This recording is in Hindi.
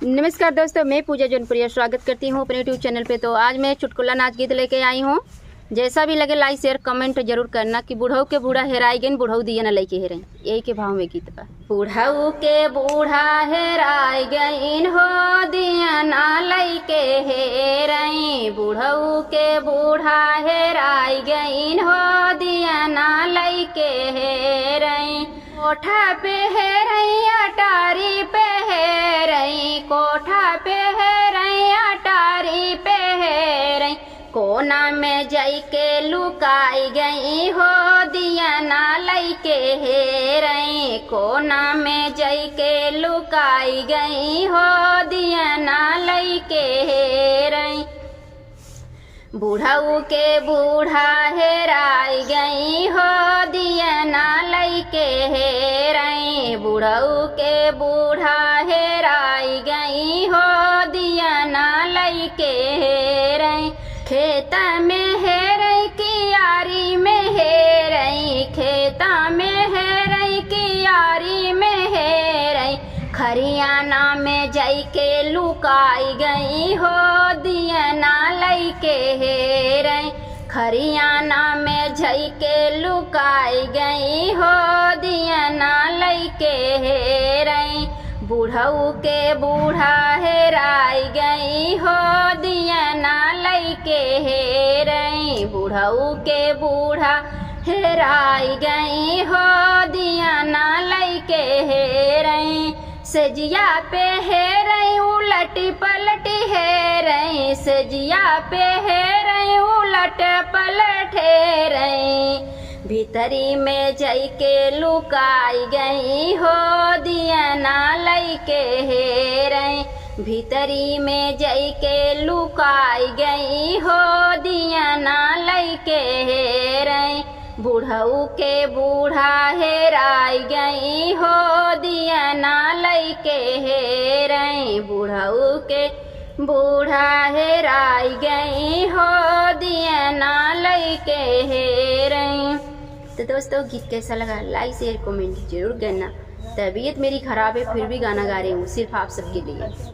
नमस्कार दोस्तों, मैं पूजा जौनपुरिया स्वागत करती हूँ अपने यूट्यूब चैनल पे। तो आज मैं चुटकुला नाच गीत लेके आई हूँ। जैसा भी लगे लाइक शेयर कमेंट जरूर करना कि बूढ़ऊ के बूढ़ा हेराई गई, बूढ़ऊ दिया न लैके हेराई, यही के भाव में गीत बा। बूढ़ऊ के बूढ़ा हेराई गईन हो दिया न लैके हेराई, बूढ़ऊ के बूढ़ा हेराई गईन हो दिया न लैके हेराई। कोठा पे हेराई अटारी पे हेराई, कोठा पे हेराई अटारी पे हेराई, कोना में जाई के लुकाई गई हो दिया ना लैके हेराई, कोना में जाई के लुकाई गई हो दिया ना लैके हेराई। बूढ़ऊ के बूढ़ा हेराई गई हो दिया ना लैके हेराई, बूढ़ऊ के बूढ़ा हेराई गई हो दिया ना लैके हेराई। खेत में हेराई कियारी में हेराई, खेता में हेराई कियारी में हेराई, खरियाना में जाई के लुकाई गई हो दिया ना लैके हेराई, खरियाना में जाई के लुकाई गई हो दिया ना लैके हेराई। बूढ़ऊ के बूढ़ा हेराई गई हो दिया ना लैके हेराई, बूढ़ऊ के बूढ़ा हेराई गई हो दिया ना लैके हेराई। सजिया पे हेराई उलटी पलटी हेराई, सजिया पे हेराई उलट पलट हेराई, भीतरी में जाई के लुकाई गई हो दिया ना लैके हेराई, भीतरी में जाई के लुकाई गई हो दिया ना लैके हेराई। बूढ़ऊ के बूढ़ा हेराई गई हो दिया ना लैके हेराई, बूढ़ऊ के बूढ़ा हेराई गई हो दिया ना लैके हेराई। तो दोस्तों, गीत कैसा लगा लाइक शेयर कमेंट जरूर करना। तबीयत मेरी खराब है फिर भी गाना गा रही हूँ सिर्फ आप सबके लिए।